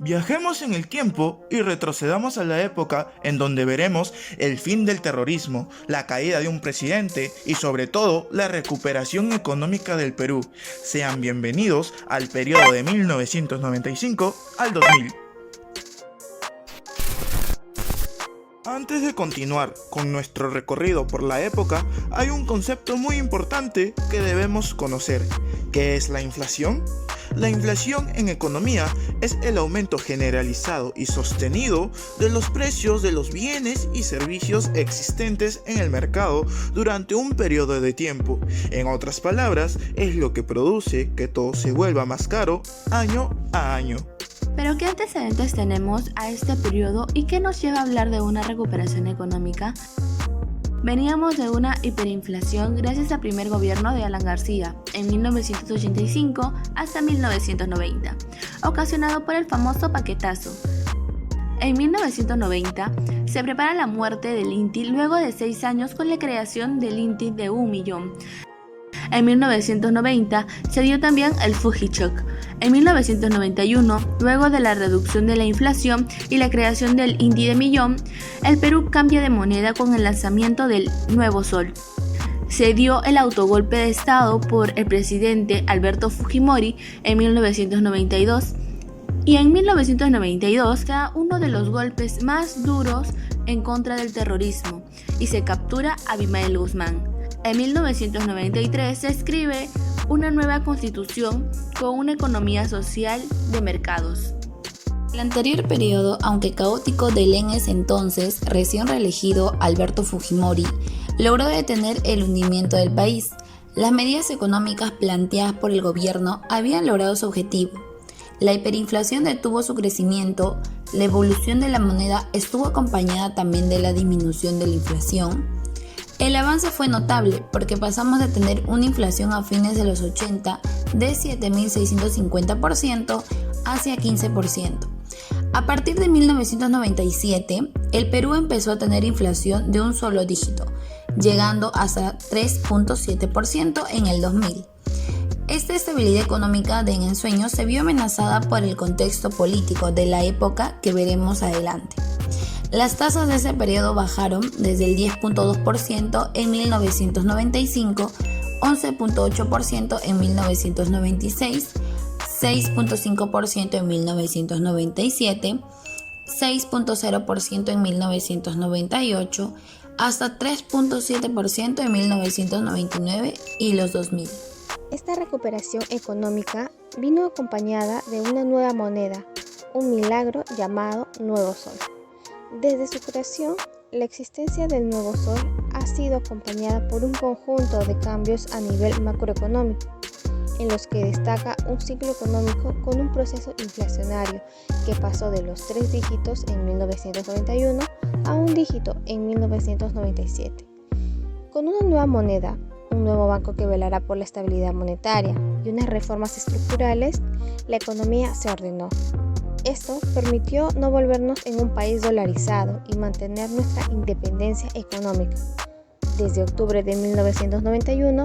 Viajemos en el tiempo y retrocedamos a la época en donde veremos el fin del terrorismo, la caída de un presidente y sobre todo la recuperación económica del Perú. Sean bienvenidos al periodo de 1995 al 2000. Antes de continuar con nuestro recorrido por la época, hay un concepto muy importante que debemos conocer. ¿Qué es la inflación? La inflación en economía es el aumento generalizado y sostenido de los precios de los bienes y servicios existentes en el mercado durante un periodo de tiempo. En otras palabras, es lo que produce que todo se vuelva más caro año a año. ¿Pero qué antecedentes tenemos a este periodo y qué nos lleva a hablar de una recuperación económica? Veníamos de una hiperinflación gracias al primer gobierno de Alan García, en 1985 hasta 1990, ocasionado por el famoso paquetazo. En 1990 se prepara la muerte del INTI luego de 6 años con la creación del INTI de 1 millón. En 1990 se dio también el Fuji-shock. En 1991, luego de la reducción de la inflación y la creación del INTI de millón, el Perú cambia de moneda con el lanzamiento del Nuevo Sol. Se dio el autogolpe de Estado por el presidente Alberto Fujimori en 1992 y en 1992 da uno de los golpes más duros en contra del terrorismo y se captura a Abimael Guzmán. En 1993 se escribe una nueva constitución con una economía social de mercados. El anterior periodo, aunque caótico del en ese entonces recién reelegido Alberto Fujimori, logró detener el hundimiento del país. Las medidas económicas planteadas por el gobierno habían logrado su objetivo. La hiperinflación detuvo su crecimiento, la evolución de la moneda estuvo acompañada también de la disminución de la inflación. El avance fue notable porque pasamos de tener una inflación a fines de los 80 de 7.650% hacia 15%. A partir de 1997, el Perú empezó a tener inflación de un solo dígito, llegando hasta 3.7% en el 2000. Esta estabilidad económica de ensueño se vio amenazada por el contexto político de la época que veremos adelante. Las tasas de ese periodo bajaron desde el 10.2% en 1995, 11.8% en 1996, 6.5% en 1997, 6.0% en 1998, hasta 3.7% en 1999 y los 2000. Esta recuperación económica vino acompañada de una nueva moneda, un milagro llamado Nuevo Sol. Desde su creación, la existencia del Nuevo Sol ha sido acompañada por un conjunto de cambios a nivel macroeconómico, en los que destaca un ciclo económico con un proceso inflacionario que pasó de los 3 dígitos en 1991 a un dígito en 1997. Con una nueva moneda, un nuevo banco que velará por la estabilidad monetaria y unas reformas estructurales, la economía se ordenó. Esto permitió no volvernos en un país dolarizado y mantener nuestra independencia económica. Desde octubre de 1991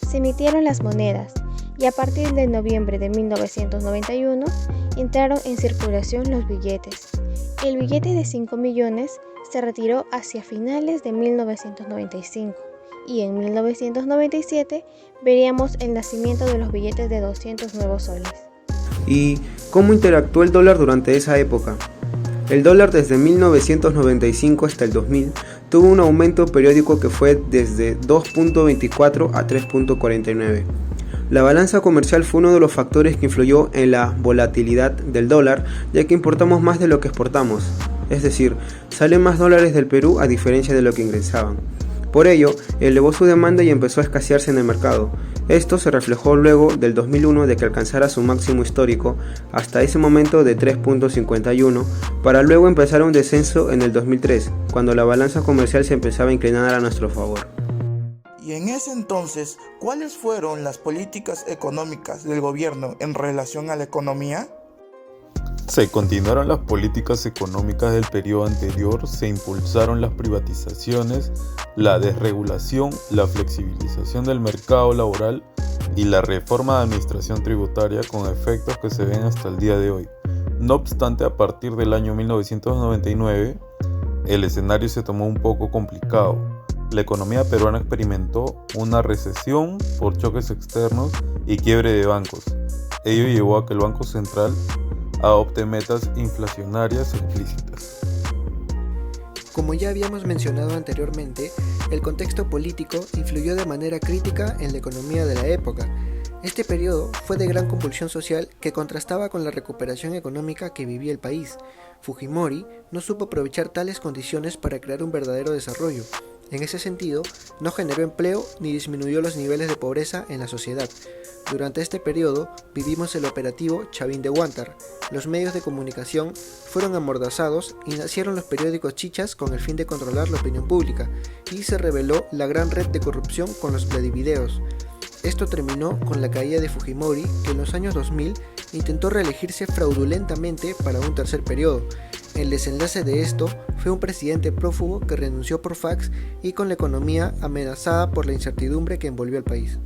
se emitieron las monedas y a partir de noviembre de 1991 entraron en circulación los billetes. El billete de 5 millones se retiró hacia finales de 1995 y en 1997 veríamos el nacimiento de los billetes de 200 nuevos soles. ¿Y cómo interactuó el dólar durante esa época? El dólar desde 1995 hasta el 2000 tuvo un aumento periódico que fue desde 2.24 a 3.49. La balanza comercial fue uno de los factores que influyó en la volatilidad del dólar, ya que importamos más de lo que exportamos, es decir, salen más dólares del Perú a diferencia de lo que ingresaban. Por ello, elevó su demanda y empezó a escasearse en el mercado. Esto se reflejó luego del 2001 de que alcanzara su máximo histórico hasta ese momento de 3.51 para luego empezar un descenso en el 2003, cuando la balanza comercial se empezaba a inclinar a nuestro favor. Y en ese entonces, ¿cuáles fueron las políticas económicas del gobierno en relación a la economía? Se continuaron las políticas económicas del periodo anterior, se impulsaron las privatizaciones, la desregulación, la flexibilización del mercado laboral y la reforma de administración tributaria con efectos que se ven hasta el día de hoy. No obstante, a partir del año 1999, el escenario se tomó un poco complicado. La economía peruana experimentó una recesión por choques externos y quiebre de bancos. Ello llevó a que el Banco Central adopte metas inflacionarias explícitas. Como ya habíamos mencionado anteriormente, el contexto político influyó de manera crítica en la economía de la época. Este periodo fue de gran convulsión social que contrastaba con la recuperación económica que vivía el país. Fujimori no supo aprovechar tales condiciones para crear un verdadero desarrollo. En ese sentido, no generó empleo ni disminuyó los niveles de pobreza en la sociedad. Durante este periodo vivimos el operativo Chavín de Huántar. Los medios de comunicación fueron amordazados y nacieron los periódicos chichas con el fin de controlar la opinión pública, y se reveló la gran red de corrupción con los pledivideos. Esto terminó con la caída de Fujimori, que en los años 2000 intentó reelegirse fraudulentamente para un tercer periodo. El desenlace de esto fue un presidente prófugo que renunció por fax y con la economía amenazada por la incertidumbre que envolvió al país.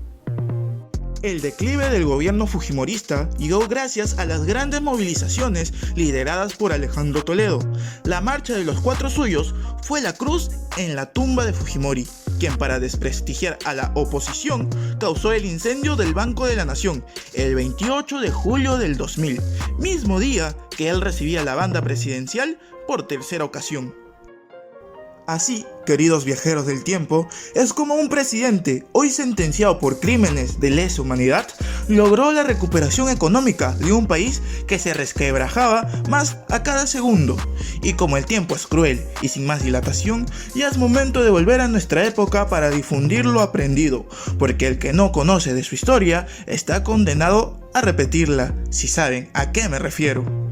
El declive del gobierno fujimorista llegó gracias a las grandes movilizaciones lideradas por Alejandro Toledo. La marcha de los 4 suyos fue la cruz en la tumba de Fujimori, quien para desprestigiar a la oposición causó el incendio del Banco de la Nación el 28 de julio del 2000, mismo día que él recibía la banda presidencial por tercera ocasión. Así, queridos viajeros del tiempo, es como un presidente, hoy sentenciado por crímenes de lesa humanidad, logró la recuperación económica de un país que se resquebrajaba más a cada segundo. Y como el tiempo es cruel y sin más dilatación, ya es momento de volver a nuestra época para difundir lo aprendido, porque el que no conoce de su historia está condenado a repetirla, si saben a qué me refiero.